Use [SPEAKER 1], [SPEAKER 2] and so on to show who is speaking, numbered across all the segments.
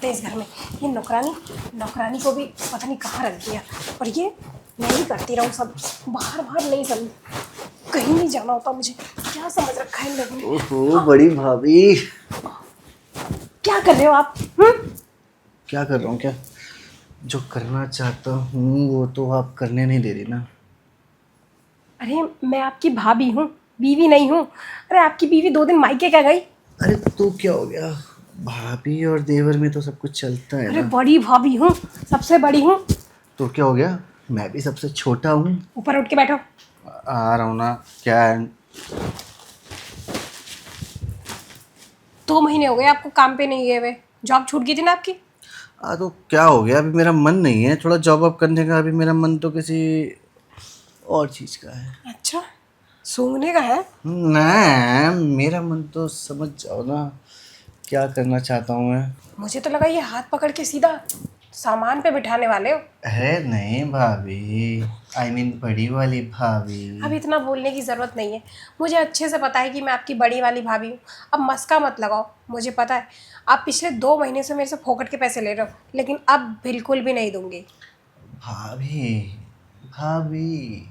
[SPEAKER 1] करते हैं इस घर में। ये नौकरानी नौकरानी को भी पता नहीं कहाँ रख दिया। और ये मैं ही करती रहूँ सब, बाहर बाहर नहीं सब, कहीं नहीं जाना होता मुझे। क्या समझ रखा है इन लोगों ने।
[SPEAKER 2] ओहो बड़ी भाभी,
[SPEAKER 1] क्या कर रहे हो आप?
[SPEAKER 2] क्या कर रहा हूँ? क्या जो करना चाहता हूँ वो तो आप करने नहीं दे रही ना।
[SPEAKER 1] अरे मैं आपकी भाभी हूँ, बीवी नहीं हूँ। अरे आपकी बीवी 2 दिन मायके क्या गई?
[SPEAKER 2] अरे तो क्या हो गया, भाभी और देवर में तो सब कुछ चलता है
[SPEAKER 1] अरे
[SPEAKER 2] ना।
[SPEAKER 1] बड़ी भाभी हूँ, सबसे बड़ी हूँ।
[SPEAKER 2] तो क्या हो गया, मैं भी सबसे छोटा हूँ।
[SPEAKER 1] ऊपर उठ के बैठो।
[SPEAKER 2] आ रहा हूँ ना। क्या है?
[SPEAKER 1] 2 महीने हो गए आपको काम पे नहीं गए हुए, जॉब छूट गई थी ना आपकी।
[SPEAKER 2] तो क्या हो गया, अभी मेरा मन नहीं है थोड़ा जॉब वॉब करने का। अभी मेरा मन तो किसी और चीज़ का है।
[SPEAKER 1] अच्छा, सूंघने का है?
[SPEAKER 2] ना, मेरा मन तो समझ जाओ ना, क्या करना चाहता हूँ मैं।
[SPEAKER 1] मुझे तो लगा ये हाथ पकड़ के सीधा सामान पे बिठाने वाले हो।
[SPEAKER 2] है नहीं भाभी, आई मीन बड़ी वाली भाभी।
[SPEAKER 1] अब इतना बोलने की ज़रूरत नहीं है, मुझे अच्छे से पता है कि मैं आपकी बड़ी वाली भाभी हूँ। अब मस्का मत लगाओ, मुझे पता है आप पिछले 2 महीने से मेरे से फोकट के पैसे ले रहे हो, लेकिन अब बिल्कुल भी नहीं दूंगी।
[SPEAKER 2] भाभी भाभी,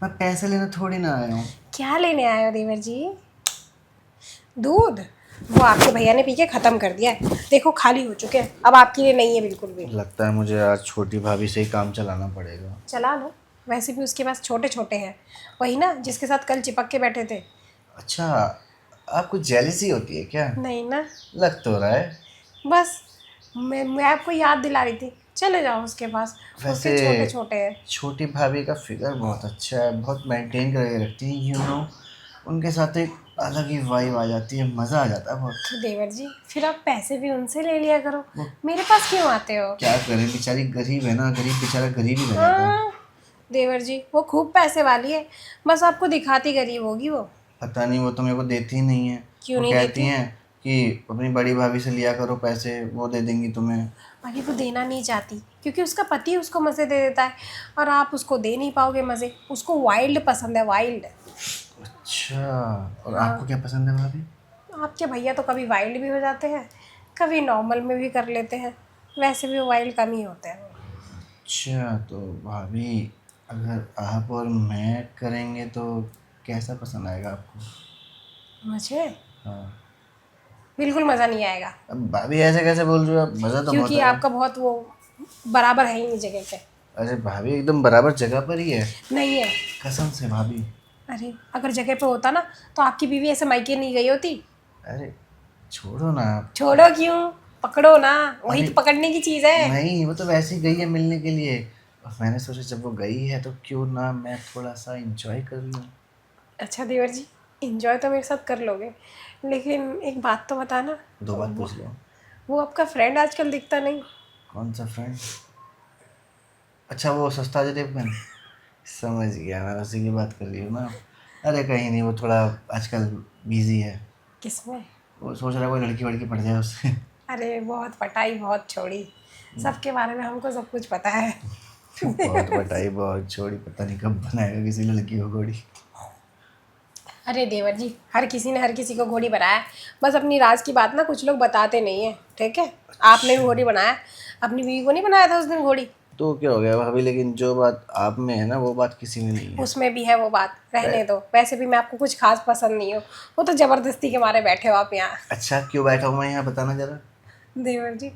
[SPEAKER 2] मैं पैसे लेने थोड़ी ना आया हूँ।
[SPEAKER 1] क्या लेने आए हो देवर जी? दूध? वो आपके भैया ने पी के ख़त्म कर दिया है, देखो खाली हो चुके हैं, अब आपके लिए नहीं है बिल्कुल भी।
[SPEAKER 2] लगता है मुझे आज छोटी भाभी से ही काम चलाना पड़ेगा।
[SPEAKER 1] चला लो, वैसे भी उसके पास छोटे छोटे हैं, वही ना जिसके साथ कल चिपक के बैठे थे।
[SPEAKER 2] अच्छा, आपको जेलसी होती है क्या?
[SPEAKER 1] नहीं ना,
[SPEAKER 2] लग तो रहा है।
[SPEAKER 1] बस मैं आपको याद दिला रही थी, चले जाओ उसके पास,
[SPEAKER 2] वैसे
[SPEAKER 1] उसके छोटे छोटे हैं।
[SPEAKER 2] छोटी भाभी का फिगर बहुत अच्छा है, बहुत मेंटेन करके रखती है, यू नो। उनके साथ एक अलग ही वाइब आ जाती है, मज़ा आ जाता है बहुत।
[SPEAKER 1] तो देवर जी फिर आप पैसे भी उनसे ले लिया करो,
[SPEAKER 2] वो
[SPEAKER 1] मेरे पास क्यों आते हो?
[SPEAKER 2] क्या करें, बेचारी गरीब है ना, गरीब बेचारा गरीब ही रह जाता है।
[SPEAKER 1] हाँ देवर जी, वो खूब पैसे वाली है, बस आपको दिखाती गरीब होगी वो।
[SPEAKER 2] पता नहीं, वो तो मेरे को देती ही नहीं है।
[SPEAKER 1] क्यों
[SPEAKER 2] वो
[SPEAKER 1] नहीं
[SPEAKER 2] कहती
[SPEAKER 1] देती?
[SPEAKER 2] हैं कि अपनी बड़ी भाभी से लिया करो पैसे, वो दे देंगी तुम्हें।
[SPEAKER 1] अरे वो देना नहीं चाहती क्योंकि उसका पति उसको मज़े दे देता है, और आप उसको दे नहीं पाओगे मज़े, उसको वाइल्ड पसंद है, वाइल्ड।
[SPEAKER 2] अच्छा, और आपको
[SPEAKER 1] हाँ,
[SPEAKER 2] क्या पसंद है भाभी?
[SPEAKER 1] आपके भैया तो कभी वाइल्ड भी हो जाते हैं, कभी नॉर्मल में भी कर लेते हैं, वैसे भी वो वाइल्ड कम ही होते हैं।
[SPEAKER 2] अच्छा तो भाभी, अगर आप और मैं करेंगे तो कैसा पसंद आएगा आपको?
[SPEAKER 1] मुझे
[SPEAKER 2] हाँ।
[SPEAKER 1] बिल्कुल मज़ा नहीं आएगा,
[SPEAKER 2] अब भाभी ऐसे कैसे बोल रहे हो आप, मज़ा तो बहुत
[SPEAKER 1] क्योंकि
[SPEAKER 2] आएगा।
[SPEAKER 1] आपका बहुत वो बराबर है ही नहीं जगह पे।
[SPEAKER 2] अरे भाभी एकदम बराबर जगह पर ही है,
[SPEAKER 1] नहीं है।
[SPEAKER 2] कसम से भाभी।
[SPEAKER 1] अरे अगर जगह पे होता ना तो आपकी बीवी ऐसे मायके नहीं गई होती।
[SPEAKER 2] अरे छोड़ो ना आप।
[SPEAKER 1] छोड़ो क्यों, पकड़ो ना, वही
[SPEAKER 2] अरे
[SPEAKER 1] तो पकड़ने की चीज़ है।
[SPEAKER 2] नहीं, वो तो वैसे ही गई है मिलने के लिए, और मैंने सोचा जब वो गई है तो क्यों ना मैं थोड़ा सा इंजॉय कर लूँ।
[SPEAKER 1] अच्छा देवर जी, इंजॉय तो मेरे साथ कर लोगे, लेकिन एक बात तो बताना।
[SPEAKER 2] दो बात
[SPEAKER 1] वो
[SPEAKER 2] पूछ लो।
[SPEAKER 1] वो आपका फ्रेंड आजकल दिखता नहीं।
[SPEAKER 2] कौन सा फ्रेंड? अच्छा वो सस्ता देवगन, समझ गया मैं, उसी की बात कर रही हूँ ना। अरे कहीं नहीं, वो थोड़ा आजकल बिजी है।
[SPEAKER 1] किसमें?
[SPEAKER 2] वो सोच रहा है कोई लड़की वड़की पड़ जाए उससे।
[SPEAKER 1] अरे बहुत पटाई बहुत छोड़ी, सबके बारे में हमको सब कुछ पता है।
[SPEAKER 2] बहुत बटाई बहुत छोड़ी, पता नहीं कब बनाएगा किसी लड़की को घोड़ी।
[SPEAKER 1] अरे देवर जी, हर किसी ने हर किसी को घोड़ी बनाया है, बस अपनी राज की बात ना कुछ लोग बताते नहीं है, ठीक है? आपने भी घोड़ी बनाया, अपनी बीवी को नहीं बनाया था उस दिन घोड़ी?
[SPEAKER 2] तो क्या हो गया भाभी, लेकिन जो बात आप में है ना वो बात किसी में नहीं है।
[SPEAKER 1] उसमें भी है वो बात, रहने दो, वैसे भी मैं आपको कुछ खास पसंद नहीं हो, वो तो ज़बरदस्ती के मारे बैठे हो आप यहाँ।
[SPEAKER 2] अच्छा क्यों बैठा हूँ मैं यहाँ, बताना जरा।
[SPEAKER 1] देवर जी,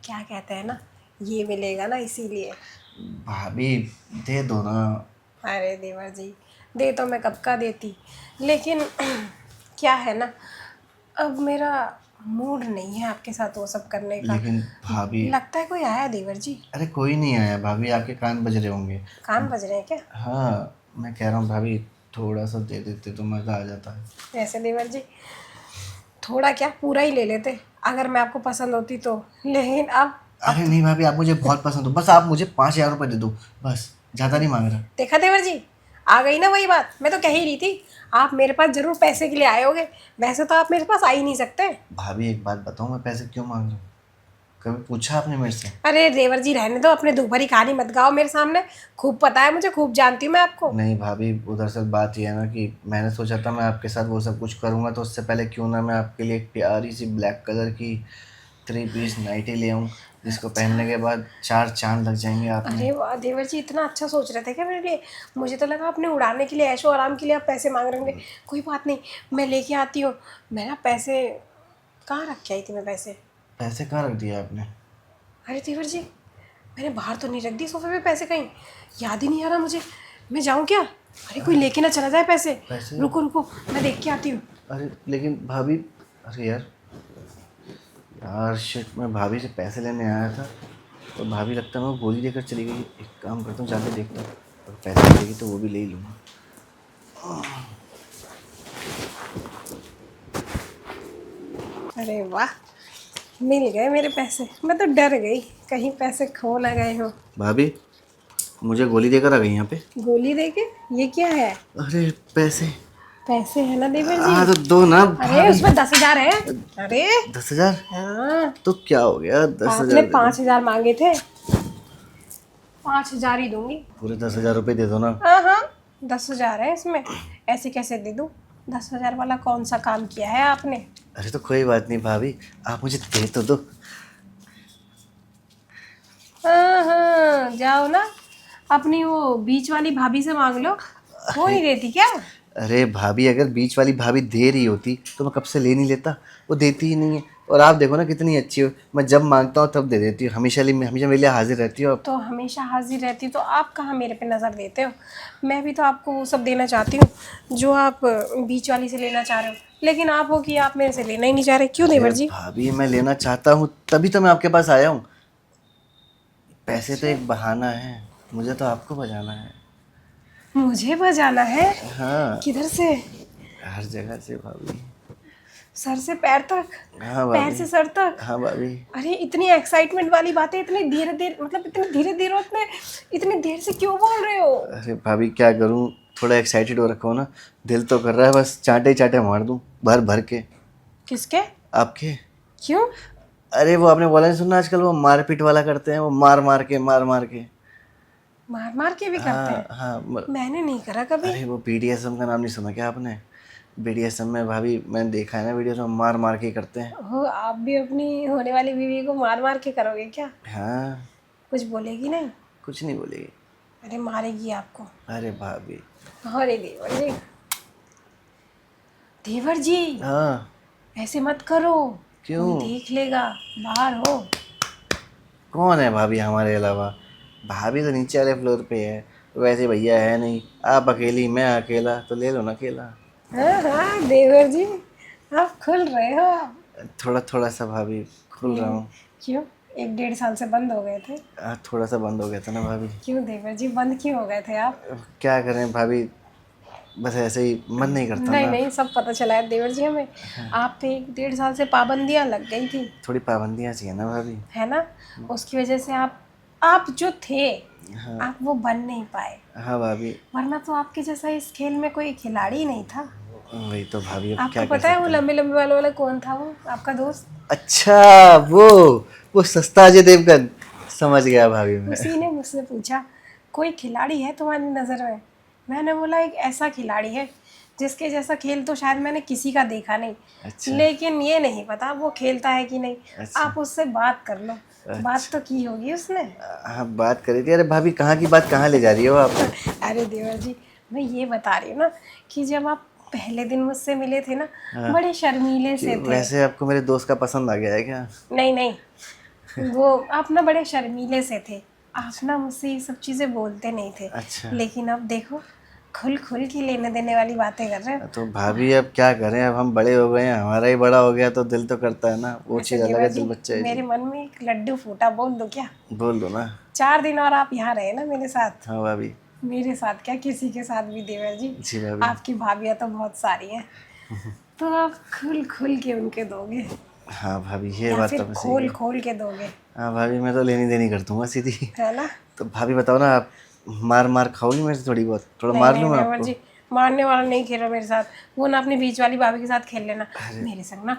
[SPEAKER 1] क्या कहते हैं ना, ये मिलेगा ना इसीलिए।
[SPEAKER 2] भाभी दे दो ना।
[SPEAKER 1] अरे देवर जी, दे तो मैं कब का देती, लेकिन क्या है ना, अब मेरा मूड नहीं है आपके साथ वो सब करने का।
[SPEAKER 2] लेकिन भाभी,
[SPEAKER 1] लगता है कोई आया है देवर जी।
[SPEAKER 2] अरे कोई नहीं आया भाभी, आपके कान बज रहे होंगे।
[SPEAKER 1] कान बज रहे हैं क्या?
[SPEAKER 2] हाँ, मैं कह रहा हूँ भाभी थोड़ा सा दे देते तो मज़ा आ जाता है।
[SPEAKER 1] ऐसे देवर जी, थोड़ा क्या पूरा ही ले लेते अगर मैं आपको पसंद होती तो, लेकिन अब
[SPEAKER 2] अरे नहीं भाभी, आप मुझे बहुत पसंद हो, बस आप मुझे 5,000 रुपये दे दो, बस ज़्यादा नहीं मांग रहा।
[SPEAKER 1] देखा देवर जी, आ गई ना वही बात, मैं तो कह ही रही थी आप मेरे पास जरूर पैसे के लिए आए होगे, वैसे तो आप मेरे पास आ ही नहीं सकते।
[SPEAKER 2] भाभी एक बात बताऊँ, मैं पैसे क्यों मांग रहा हूँ? कभी पूछा आपने मेरे से?
[SPEAKER 1] अरे देवर जी रहने दो, अपने दुभरी कहानी मत गाओ मेरे सामने, खूब पता है मुझे, खूब जानती हूँ मैं आपको।
[SPEAKER 2] नहीं भाभी, उधर से बात ये है ना कि मैंने सोचा था मैं आपके साथ वो सब कुछ करूँगा, तो उससे पहले क्यों ना मैं आपके लिए एक प्यारी सी ब्लैक कलर की 3 पीस नाइटी ले आऊँ जिसको पहनने के बाद 4 चांद लग जाएंगे आप में।
[SPEAKER 1] अरे वाह देवर जी, इतना अच्छा सोच रहे थे क्या मेरे लिए? मुझे तो लगा आपने उड़ाने के लिए, ऐशो आराम के लिए आप पैसे मांग रहे होंगे। कोई बात नहीं, मैं लेके आती हूँ। मैं ना पैसे कहाँ रख के आई थी मैं पैसे?
[SPEAKER 2] पैसे कहाँ रख दिए आपने?
[SPEAKER 1] अरे देवर जी, मैंने बाहर तो नहीं रख दी सोफे पे पैसे कहीं, याद ही नहीं आ रहा मुझे। मैं जाऊँ क्या? अरे कोई लेके ना चला जाए पैसे।
[SPEAKER 2] पैसे?
[SPEAKER 1] रुको रुको, मैं देख के आती हूँ।
[SPEAKER 2] अरे लेकिन भाभी, अरे यार शिट, मैं भाभी से पैसे लेने आया था और भाभी लगता है मैं गोली देकर चली गई। एक काम करता हूँ, जाके देखता हूँ, अगर पैसे देगी तो वो भी ले ही लूँगा।
[SPEAKER 1] अरे वाह, मिल गए मेरे पैसे। मैं तो डर गई कहीं पैसे खो ना गए हो।
[SPEAKER 2] भाभी मुझे गोली देकर आ गई यहाँ पे।
[SPEAKER 1] गोली देके? ये क्या है?
[SPEAKER 2] अरे पैसे।
[SPEAKER 1] पैसे है ना देवर
[SPEAKER 2] हाँ
[SPEAKER 1] जी?
[SPEAKER 2] तो दो ना
[SPEAKER 1] अरे
[SPEAKER 2] भाभी।
[SPEAKER 1] उसमें 10,000 है। अरे
[SPEAKER 2] 10,000?
[SPEAKER 1] हाँ,
[SPEAKER 2] तो क्या हो गया, 10,000
[SPEAKER 1] आपने
[SPEAKER 2] दे दो।
[SPEAKER 1] 5,000 मांगे थे, 5,000 ही दूंगी।
[SPEAKER 2] पूरे 10,000 रुपये दे दो ना।
[SPEAKER 1] हाँ हाँ, 10,000 है इसमें, ऐसे कैसे दे दूँ? 10,000 वाला कौन सा काम किया है आपने?
[SPEAKER 2] अरे तो कोई बात नहीं भाभी, आप मुझे दे तो दो।
[SPEAKER 1] हाँ हाँ, जाओ ना अपनी वो बीच वाली भाभी से मांग लो, वो नहीं देती क्या?
[SPEAKER 2] अरे भाभी, अगर बीच वाली भाभी दे रही होती तो मैं कब से ले नहीं लेता। वो देती ही नहीं है। और आप देखो ना कितनी अच्छी हो, मैं जब मांगता हूँ तब दे देती हूँ, हमेशा मेरे लिए हाजिर रहती हो आप।
[SPEAKER 1] तो हमेशा हाजिर रहती तो आप कहाँ मेरे पे नज़र देते हो? मैं भी तो आपको वो सब देना चाहती हूँ जो आप बीच वाली से लेना चाह रहे हो, लेकिन आप हो कि आप मेरे से लेना ही नहीं चाह रहे। क्यों देवर जी?
[SPEAKER 2] भाभी मैं लेना चाहता हूँ तभी तो मैं आपके पास आया हूँ। पैसे तो एक बहाना है, मुझे तो आपको बजाना है।
[SPEAKER 1] मुझे बजाना है?
[SPEAKER 2] हाँ,
[SPEAKER 1] किधर से?
[SPEAKER 2] हर जगह से भाभी।
[SPEAKER 1] सर से पैर तक?
[SPEAKER 2] हाँ
[SPEAKER 1] पैर
[SPEAKER 2] भाभी।
[SPEAKER 1] से सर तक?
[SPEAKER 2] हाँ भाभी।
[SPEAKER 1] अरे इतनी एक्साइटमेंट वाली बातें इतनी धीरे धीरे, मतलब इतनी धीरे धीरे उतने इतनी देर से क्यों बोल रहे हो?
[SPEAKER 2] अरे भाभी क्या करूँ, थोड़ा एक्साइटेड हो रखा हूँ ना, दिल तो कर रहा है बस चांटे चांटे मार दूँ भर भर के।
[SPEAKER 1] किसके?
[SPEAKER 2] आपके।
[SPEAKER 1] क्यों?
[SPEAKER 2] अरे वो आपने बोला नहीं सुना, आजकल वो मारपीट वाला करते हैं, वो मार मार के
[SPEAKER 1] मार मार के भी करते हैं?
[SPEAKER 2] हाँ हाँ।
[SPEAKER 1] मैंने नहीं करा कभी।
[SPEAKER 2] अरे वो BDSM का नाम नहीं सुना क्या आपने? BDSM में भाभी मैंने देखा है ना, वीडियोस में मार मार के करते हैं।
[SPEAKER 1] हो, आप भी अपनी होने वाली बीवी को मार मार के करोगे क्या?
[SPEAKER 2] हाँ।
[SPEAKER 1] कुछ बोलेगी नहीं?
[SPEAKER 2] कुछ नहीं बोलेगी।
[SPEAKER 1] अरे मारेगी आपको।
[SPEAKER 2] अरे भाभी।
[SPEAKER 1] अरे देवर जी, देवर जी
[SPEAKER 2] हाँ।
[SPEAKER 1] ऐसे मत करो,
[SPEAKER 2] क्यों?
[SPEAKER 1] कोई देख लेगा, बाहर हो।
[SPEAKER 2] कौन है भाभी हमारे अलावा? भाभी तो नीचे वाले फ्लोर पे है, वैसे भैया है नहीं, आप अकेली मैं अकेला, तो ले लो ना अकेला।
[SPEAKER 1] हाँ हाँ देवर जी, आप खुल रहे हो।
[SPEAKER 2] थोड़ा थोड़ा सा भाभी खुल रहा हूँ।
[SPEAKER 1] क्यों? 1-1.5 साल से बंद हो गए थे?
[SPEAKER 2] थोड़ा सा बंद हो गया था ना भाभी।
[SPEAKER 1] क्यों देवर जी, बंद क्यों हो गए थे आप?
[SPEAKER 2] अब क्या करें भाभी, बस ऐसे ही मन नहीं करता
[SPEAKER 1] नहीं
[SPEAKER 2] ना।
[SPEAKER 1] नहीं, सब पता चला है देवर जी हमें। आप पे 1-1.5 साल से पाबंदियां लग गई थी,
[SPEAKER 2] थोड़ी पाबंदियाँ चाहिए ना भाभी।
[SPEAKER 1] है ना? उसकी वजह से आप जो थे,
[SPEAKER 2] हाँ।
[SPEAKER 1] आप वो बन नहीं पाए,
[SPEAKER 2] हाँ भाभी।
[SPEAKER 1] वरना तो आपके जैसा इस खेल में कोई खिलाड़ी ही नहीं था।
[SPEAKER 2] वही तो भाभी, अब
[SPEAKER 1] आपको
[SPEAKER 2] क्या कर
[SPEAKER 1] पता है वो
[SPEAKER 2] सकते हैं।
[SPEAKER 1] लंबे लंबे वाले वाला कौन था? वो आपका दोस्त।
[SPEAKER 2] अच्छा वो सस्ता अजय देवगन, समझ गया भाभी मैं।
[SPEAKER 1] उसी ने मुझसे पूछा कोई खिलाड़ी है तुम्हारी नज़र में? मैंने बोला एक ऐसा खिलाड़ी है जिसके जैसा खेल तो शायद मैंने किसी का देखा नहीं।
[SPEAKER 2] अच्छा।
[SPEAKER 1] लेकिन ये नहीं पता वो खेलता है कि नहीं।
[SPEAKER 2] अच्छा।
[SPEAKER 1] आप उससे बात कर लो। बात तो की होगी उसने।
[SPEAKER 2] हाँ बात करी थी। अरे भाभी कहाँ की बात कहाँ ले जा रही हो आप?
[SPEAKER 1] अरे देवर जी, मैं ये बता रही हूँ ना कि जब आप पहले दिन मुझसे मिले थे ना, बड़े शर्मीले से थे।
[SPEAKER 2] वैसे आपको मेरे दोस्त का पसंद आ गया है क्या?
[SPEAKER 1] नहीं नहीं, वो आप ना बड़े शर्मीले से थे, आप ना मुझसे ये सब चीज़ें बोलते नहीं थे।
[SPEAKER 2] अच्छा।
[SPEAKER 1] लेकिन अब देखो, खुल खुल की लेने देने वाली बातें कर रहे हो।
[SPEAKER 2] तो भाभी अब क्या करें, अब हम बड़े हो गए हैं, हमारा ही बड़ा हो गया तो दिल तो करता है ना, वो चीज़ अलग है, दिल बच्चा है
[SPEAKER 1] मेरे
[SPEAKER 2] जी।
[SPEAKER 1] मन में एक लड्डू फूटा, बोल दो क्या?
[SPEAKER 2] बोल दो ना।
[SPEAKER 1] 4 दिन और आप यहाँ रहे ना मेरे साथ।
[SPEAKER 2] हाँ भाभी।
[SPEAKER 1] मेरे साथ क्या, किसी के साथ भी देवर जी।
[SPEAKER 2] जी भाभी।
[SPEAKER 1] आपकी भाभियाँ तो बहुत सारी हैं, तो आप खुल खुल के उनके दोगे
[SPEAKER 2] हाँ भाभी ये
[SPEAKER 1] या
[SPEAKER 2] बात
[SPEAKER 1] फिर
[SPEAKER 2] तो मैं सही
[SPEAKER 1] खोल
[SPEAKER 2] है।
[SPEAKER 1] खोल के दोगे,
[SPEAKER 2] हाँ भाभी मैं तो लेनी देनी कर दूंगा सीधी।
[SPEAKER 1] है ना?
[SPEAKER 2] तो भाभी बताओ ना, आप मार मार खाओगी मेरे से थोड़ी बहुत? थोड़ा
[SPEAKER 1] नहीं
[SPEAKER 2] मार
[SPEAKER 1] नहीं
[SPEAKER 2] लूँ मैं
[SPEAKER 1] देवर
[SPEAKER 2] आपको?
[SPEAKER 1] जी, मारने वाला नहीं खेलो मेरे साथ। वो ना अपनी बीच वाली भाभी के साथ खेल लेना, मेरे संग ना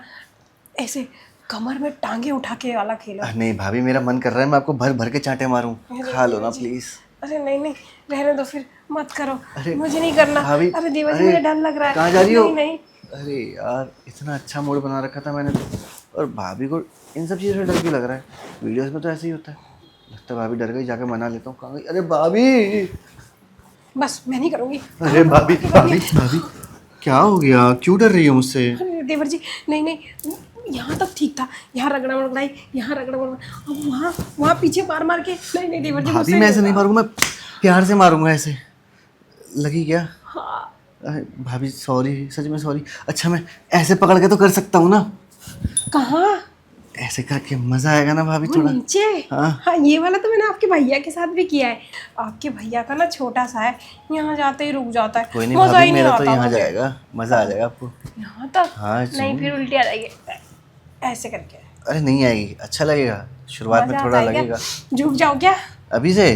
[SPEAKER 1] ऐसे कमर में टांगे उठा के वाला खेलो।
[SPEAKER 2] नहीं भाभी मेरा मन कर रहा है मैं आपको भर भर के चांटे मारूं, खा लो ना प्लीज।
[SPEAKER 1] अरे नहीं नहीं, रहने दो फिर, मत करो, मुझे नहीं करना।
[SPEAKER 2] भाभी।
[SPEAKER 1] अरे देवर जी मुझे डर लग रहा है।
[SPEAKER 2] कहाँ जा रही हो?
[SPEAKER 1] नहीं नहीं,
[SPEAKER 2] अरे यार इतना अच्छा मूड बना रखा था मैंने तो, और भाभी को इन सब चीज़ों से डर क्यों लग रहा है? वीडियोस में तो ऐसे ही होता है। लगता है भाभी डर गई, जाके मना लेता हूँ। कहाँ गई? अरे भाभी!
[SPEAKER 1] बस मैं नहीं करूँगी।
[SPEAKER 2] अरे भाभी भाभी भाभी, क्या हो गया? क्यों डर रही हो मुझसे?
[SPEAKER 1] अरे देवर जी, नहीं नहीं, यहाँ तक ठीक था, यहाँ रगड़ा वगड़ाई, यहाँ रगड़ा वगड़ा, अब वहाँ वहाँ पीछे मार मार के, नहीं नहीं देवर जी,
[SPEAKER 2] भाभी
[SPEAKER 1] मुझसे
[SPEAKER 2] मैं ऐसे नहीं
[SPEAKER 1] होगा।
[SPEAKER 2] मारूंगा, मैं प्यार से मारूंगा ऐसे। लगी क्या?
[SPEAKER 1] हाँ,
[SPEAKER 2] अरे भाभी सॉरी, सच में सॉरी। अच्छा मैं ऐसे पकड़ के तो कर सकता हूँ ना?
[SPEAKER 1] कहाँ?
[SPEAKER 2] ऐसे करके मजा आएगा ना भाभी
[SPEAKER 1] वो
[SPEAKER 2] थोड़ा।
[SPEAKER 1] नीचे।
[SPEAKER 2] हाँ
[SPEAKER 1] हाँ, ये वाला तो मैंने आपके भैया के साथ भी किया है। आपके भैया का ना छोटा सा है, यहाँ जाते ही रुक जाता है,
[SPEAKER 2] कोई नहीं
[SPEAKER 1] मजा
[SPEAKER 2] भाभी,
[SPEAKER 1] ही नहीं
[SPEAKER 2] मेरा तो
[SPEAKER 1] आता
[SPEAKER 2] यहाँ
[SPEAKER 1] मुझे।
[SPEAKER 2] जाएगा, मजा आ जाएगा आपको।
[SPEAKER 1] यहाँ तक?
[SPEAKER 2] हाँ
[SPEAKER 1] नहीं,
[SPEAKER 2] सुनो।
[SPEAKER 1] फिर उल्टी आ जाएगी ऐसे करके।
[SPEAKER 2] अरे नहीं आएगी, अच्छा लगेगा, शुरुआत में
[SPEAKER 1] मजा आता
[SPEAKER 2] थोड़ा
[SPEAKER 1] है क्या?
[SPEAKER 2] लगेगा।
[SPEAKER 1] झुक जाओ क्या?
[SPEAKER 2] अभी से?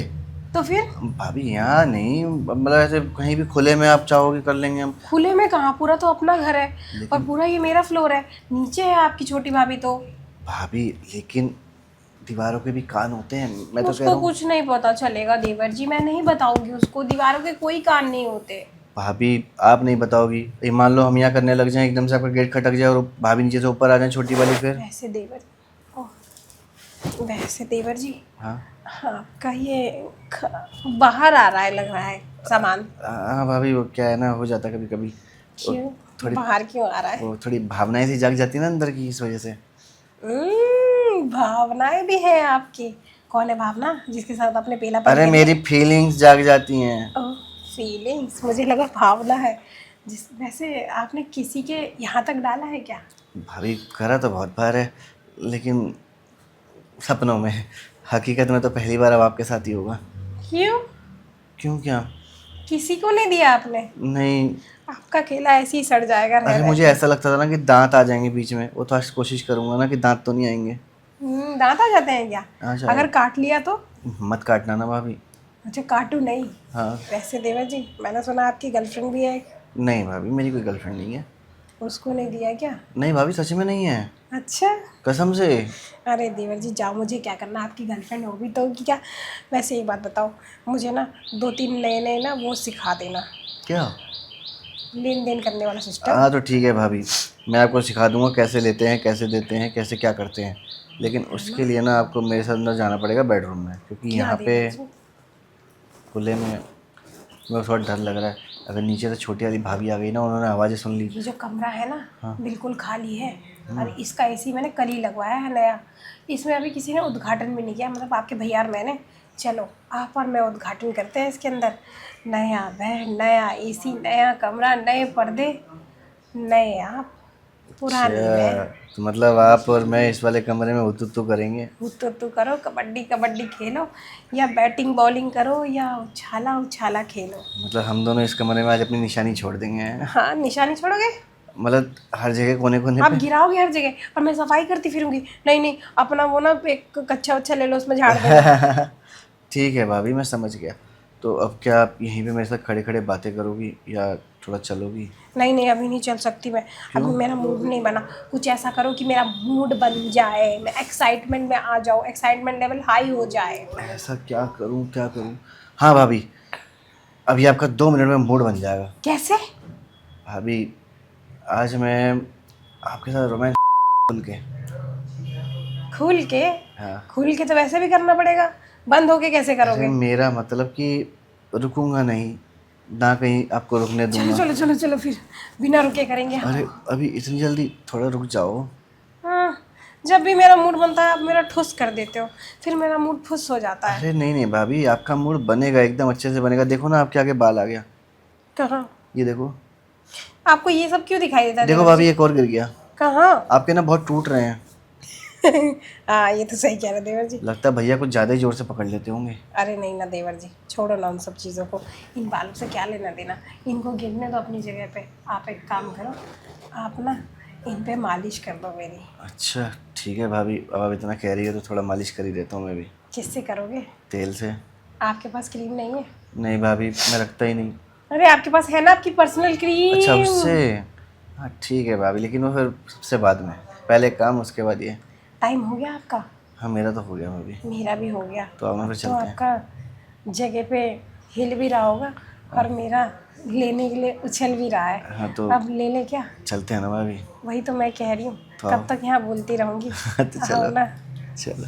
[SPEAKER 1] तो फिर
[SPEAKER 2] भाभी यहाँ नहीं, मतलब ऐसे कहीं भी खुले में आप चाहोगे कर लेंगे हम।
[SPEAKER 1] खुले में कहाँ, पूरा तो अपना घर है और
[SPEAKER 2] लेकिन
[SPEAKER 1] पूरा ये मेरा फ्लोर है, नीचे है आपकी छोटी भाभी तो।
[SPEAKER 2] भाभी लेकिन दीवारों के भी कान होते हैं, मैं तो कह रहा
[SPEAKER 1] उसको
[SPEAKER 2] हूँ।
[SPEAKER 1] कुछ नहीं पता चलेगा देवर जी, मैं नहीं बताऊंगी उसको, दीवारों के कोई कान नहीं होते।
[SPEAKER 2] भाभी आप नहीं बताओगी, ये मान लो हम यहाँ करने लग जाएं, एकदम से आपका गेट खटक जाए और भाभी नीचे से ऊपर आ जाए छोटी वाली, फिर?
[SPEAKER 1] वैसे देवर, वैसे देवर जी,
[SPEAKER 2] हाँ
[SPEAKER 1] आपका ये बाहर आ रहा है लग रहा है सामान।
[SPEAKER 2] हाँ भाभी, वो क्या है ना, हो जाता है कभी कभी। वो
[SPEAKER 1] क्यों?
[SPEAKER 2] थोड़ी
[SPEAKER 1] बाहर क्यों आ रहा है?
[SPEAKER 2] वो थोड़ी भावनाएं सी जाग जाती है ना अंदर की, इस वजह से।
[SPEAKER 1] भावनाएं भी हैं आपकी? कौन है भावना जिसके साथ आपने पीला
[SPEAKER 2] अरे मेरी फीलिंग्स जाग जाती हैं।
[SPEAKER 1] फीलिंग्स, मुझे लगा भावना है। जिस वैसे आपने किसी के यहाँ तक डाला है क्या?
[SPEAKER 2] भाभी करा तो बहुत बार है, लेकिन सपनों में। हकीकत में तो पहली बार अब आपके साथ ही होगा।
[SPEAKER 1] क्यों?
[SPEAKER 2] क्यों क्या?
[SPEAKER 1] किसी को नहीं दिया आपने?
[SPEAKER 2] नहीं।
[SPEAKER 1] आपका केला ऐसे ही सड़ जाएगा रह
[SPEAKER 2] अरे
[SPEAKER 1] रह
[SPEAKER 2] मुझे
[SPEAKER 1] के।
[SPEAKER 2] ऐसा लगता था ना कि दांत आ जाएंगे बीच में, वो तो आज कोशिश करूंगा ना कि दांत तो नहीं आएंगे।
[SPEAKER 1] दांत आ जाते हैं क्या?
[SPEAKER 2] हाँ शायद।
[SPEAKER 1] अगर काट लिया तो?
[SPEAKER 2] मत काटना ना भाभी।
[SPEAKER 1] अच्छा, काटू नहीं?
[SPEAKER 2] हाँ।
[SPEAKER 1] वैसे देवर जी, मैंने सुना आपकी गर्लफ्रेंड भी है।
[SPEAKER 2] नहीं भाभी, मेरी कोई गर्लफ्रेंड नहीं है।
[SPEAKER 1] उसको नहीं दिया क्या?
[SPEAKER 2] नहीं भाभी, सच में नहीं है,
[SPEAKER 1] अच्छा।
[SPEAKER 2] कसम से।
[SPEAKER 1] अरे देवर जी जाओ, मुझे क्या करना, आपकी गर्लफ्रेंड होगी तो कि क्या। वैसे एक बात बताओ, मुझे ना 2-3 नए नए ना वो सिखा देना,
[SPEAKER 2] क्या?
[SPEAKER 1] लेन देन करने वाला सिस्टम।
[SPEAKER 2] हाँ तो ठीक है भाभी, मैं आपको सिखा दूंगा कैसे लेते हैं, कैसे देते हैं, कैसे क्या करते हैं। लेकिन उसके लिए ना आपको मेरे साथ अंदर जाना पड़ेगा बेडरूम में, क्योंकि
[SPEAKER 1] क्या
[SPEAKER 2] यहाँ पे
[SPEAKER 1] देवर जी?
[SPEAKER 2] खुले में मुझे थोड़ा डर लग रहा है। अगर नीचे से छोटी वाली भाभी आ गई ना, उन्होंने आवाज़ें सुन ली।
[SPEAKER 1] ये जो कमरा है ना,
[SPEAKER 2] हाँ।
[SPEAKER 1] बिल्कुल खाली है, और इसका एसी मैंने कल ही लगवाया है नया। इसमें अभी किसी ने उद्घाटन भी नहीं किया, मतलब आपके भैया और मैंने। चलो आप और मैं उद्घाटन करते हैं इसके अंदर। नया बेड, नया एसी, नया कमरा, नए पर्दे, नए आप, पुरानी मैं।
[SPEAKER 2] अच्छा, तो मतलब आप और मैं इस वाले कमरे में हुतुतु करेंगे?
[SPEAKER 1] तू करो, कबड्डी कबड्डी खेलो, या बैटिंग बॉलिंग करो, या उछाला उछाला खेलो।
[SPEAKER 2] मतलब हम दोनों इस कमरे में आज अपनी निशानी छोड़ देंगे हैं?
[SPEAKER 1] हाँ, निशानी छोड़ोगे?
[SPEAKER 2] मतलब हर जगह कोने कोने
[SPEAKER 1] आप
[SPEAKER 2] पे?
[SPEAKER 1] गिराओगे हर जगह और मैं सफाई करती फिरूंगी। नहीं नहीं, अपना वो ना एक कच्चा वच्चा ले लो, उसमें झाड़ देना।
[SPEAKER 2] ठीक है भाभी, मैं समझ गया। तो अब क्या आप यहीं पे मेरे साथ खड़े खड़े बातें करोगी या थोड़ा चलोगी?
[SPEAKER 1] नहीं नहीं, अभी नहीं चल सकती मैं।
[SPEAKER 2] क्यों?
[SPEAKER 1] अभी मेरा मूड नहीं बना। कुछ ऐसा करो कि मेरा मूड बन जाए, मैं एक्साइटमेंट में आ जाऊँ, एक्साइटमेंट लेवल हाई हो जाए।
[SPEAKER 2] ऐसा क्या करूं, क्या करूं? हाँ भाभी, अभी आपका 2 मिनट में मूड बन जाएगा।
[SPEAKER 1] कैसे?
[SPEAKER 2] भाभी आज मैं आपके साथ रोमांस खुल के।
[SPEAKER 1] खुल के?
[SPEAKER 2] हाँ।
[SPEAKER 1] खुल के तो वैसे भी करना पड़ेगा, बंद होके कैसे
[SPEAKER 2] अरे
[SPEAKER 1] करोगे?
[SPEAKER 2] मेरा मतलब कि रुकूंगा नहीं, ना कहीं आपको रुकने
[SPEAKER 1] चलो
[SPEAKER 2] दूंगा।
[SPEAKER 1] चलो चलो चलो, फिर बिना रुके करेंगे।
[SPEAKER 2] अरे अभी इतनी जल्दी थोड़ा रुक जाओ।
[SPEAKER 1] हाँ, जब भी मेरा मूड बनता है आप मेरा ठुस कर देते हो, फिर मेरा मूड फुस हो जाता है।
[SPEAKER 2] अरे नहीं नहीं भाभी, आपका मूड बनेगा, एकदम अच्छे से बनेगा। देखो ना आपके आगे बाल आ गया,
[SPEAKER 1] कहाँ?
[SPEAKER 2] ये देखो।
[SPEAKER 1] आपको ये सब क्यों दिखाई देता है
[SPEAKER 2] देखो
[SPEAKER 1] देवर
[SPEAKER 2] भाभी,
[SPEAKER 1] जी?
[SPEAKER 2] एक और गिर गया।
[SPEAKER 1] कहाँ?
[SPEAKER 2] आपके ना बहुत टूट रहे हैं।
[SPEAKER 1] हाँ, ये तो सही कह रहे देवर जी।
[SPEAKER 2] लगता है भैया कुछ ज़्यादा ही जोर से पकड़ लेते होंगे।
[SPEAKER 1] अरे नहीं ना देवर जी, छोड़ो ना उन सब चीज़ों को, इन बालों से क्या लेना देना, इनको गिरने दो अपनी जगह पे। आप एक काम करो, आप ना इन पे मालिश कर दो मेरी।
[SPEAKER 2] अच्छा ठीक है भाभी, अब आप इतना कह रही है तो थोड़ा मालिश कर ही देता हूँ मैं भी।
[SPEAKER 1] किससे करोगे?
[SPEAKER 2] तेल से।
[SPEAKER 1] आपके पास क्रीम नहीं है?
[SPEAKER 2] नहीं भाभी, मैं रखता ही नहीं।
[SPEAKER 1] अरे आपके पास है ना आपकी पर्सनल
[SPEAKER 2] अच्छा उससे?
[SPEAKER 1] क्रीम।
[SPEAKER 2] हाँ ठीक है भाभी, लेकिन वो फिर सबसे बाद में, पहले काम उसके बाद ये।
[SPEAKER 1] टाइम हो गया आपका?
[SPEAKER 2] हाँ मेरा तो हो गया भाभी।
[SPEAKER 1] मेरा भी हो गया।
[SPEAKER 2] तो अब फिर
[SPEAKER 1] तो
[SPEAKER 2] चलते हैं।
[SPEAKER 1] आपका जगह पे हिल भी रहा होगा, और मेरा लेने के लिए उछल भी रहा है।
[SPEAKER 2] हाँ तो
[SPEAKER 1] अब ले ले क्या?
[SPEAKER 2] चलते हैं ना भाभी।
[SPEAKER 1] वही तो मैं कह रही हूँ।
[SPEAKER 2] तो
[SPEAKER 1] कब तक यहाँ बोलती रहूंगी।
[SPEAKER 2] तो
[SPEAKER 1] आओ
[SPEAKER 2] चलो
[SPEAKER 1] ना।
[SPEAKER 2] चलो